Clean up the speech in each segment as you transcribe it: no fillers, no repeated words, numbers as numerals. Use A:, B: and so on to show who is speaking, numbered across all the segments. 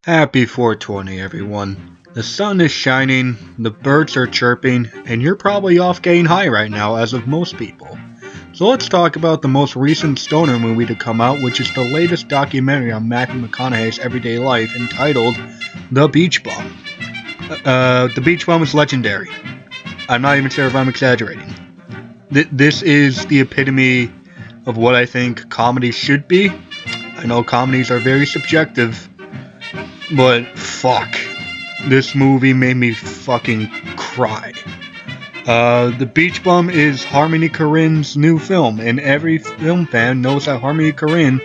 A: Happy 420, everyone. The sun is shining, the birds are chirping, and you're probably off getting high right now, as of most people. So let's talk about the most recent stoner movie to come out, which is the latest documentary on Matthew McConaughey's everyday life, entitled The Beach Bum. The Beach Bum is legendary. I'm not even sure if I'm exaggerating. This is the epitome of what I think comedy should be. I know comedies are very subjective, but fuck, this movie made me fucking cry. The Beach Bum is Harmony Korine's new film, and every film fan knows that Harmony Korine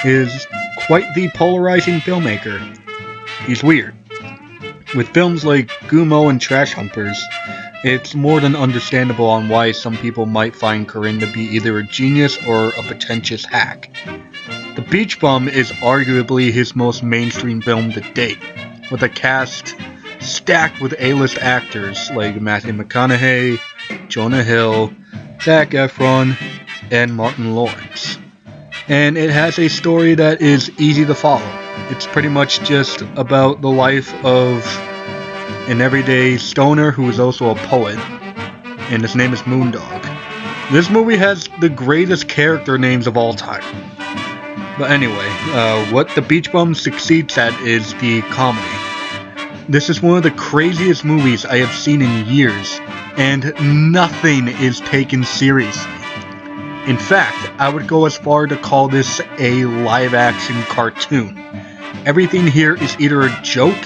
A: is quite the polarizing filmmaker. He's weird. With films like Gumo and Trash Humpers, it's more than understandable on why some people might find Korine to be either a genius or a pretentious hack. The Beach Bum is arguably his most mainstream film to date, with a cast stacked with A-list actors like Matthew McConaughey, Jonah Hill, Zac Efron, and Martin Lawrence. And it has a story that is easy to follow. It's pretty much just about the life of an everyday stoner who is also a poet, and his name is Moondog. This movie has the greatest character names of all time. But anyway, what The Beach Bum succeeds at is the comedy. This is one of the craziest movies I have seen in years, and nothing is taken seriously. In fact, I would go as far to call this a live-action cartoon. Everything here is either a joke,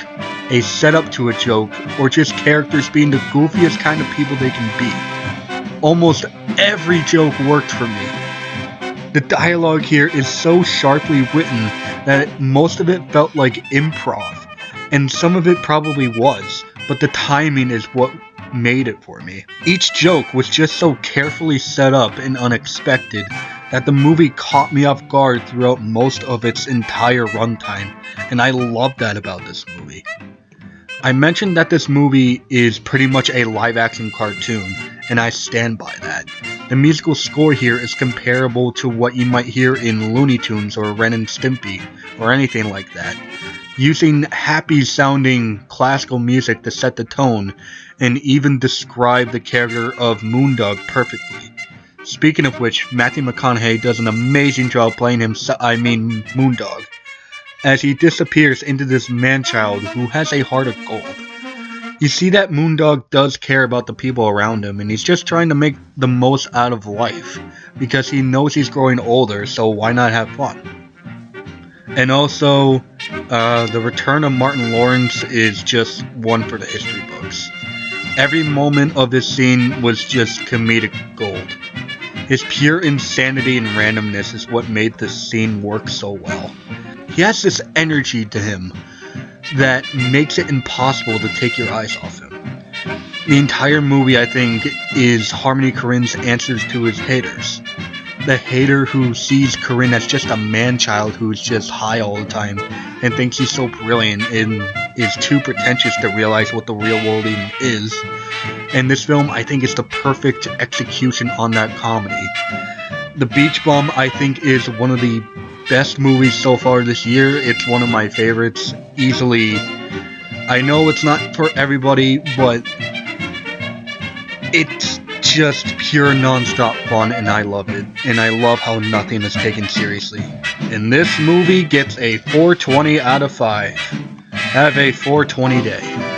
A: a setup to a joke, or just characters being the goofiest kind of people they can be. Almost every joke worked for me. The dialogue here is so sharply written that most of it felt like improv, and some of it probably was, but the timing is what made it for me. Each joke was just so carefully set up and unexpected that the movie caught me off guard throughout most of its entire runtime, and I love that about this movie. I mentioned that this movie is pretty much a live-action cartoon, and I stand by that. The musical score here is comparable to what you might hear in Looney Tunes or Ren and Stimpy, or anything like that, using happy-sounding classical music to set the tone, and even describe the character of Moondog perfectly. Speaking of which, Matthew McConaughey does an amazing job playing Moondog, as he disappears into this man-child who has a heart of gold. You see that Moondog does care about the people around him, and he's just trying to make the most out of life, because he knows he's growing older, so why not have fun? And also, the return of Martin Lawrence is just one for the history books. Every moment of this scene was just comedic gold. His pure insanity and randomness is what made this scene work so well. He has this energy to him that makes it impossible to take your eyes off him. The entire movie, I think, is Harmony Korine's answers to his haters. The hater who sees Korine as just a man-child who is just high all the time and thinks he's so brilliant and is too pretentious to realize what the real world even is. And this film, I think, is the perfect execution on that comedy. The Beach Bum, I think, is one of the best movies so far this year. It's one of my favorites, easily. I know it's not for everybody, but it's just pure non-stop fun, and I love it. And I love how nothing is taken seriously. And this movie gets a 420 out of 5. Have a 420 day.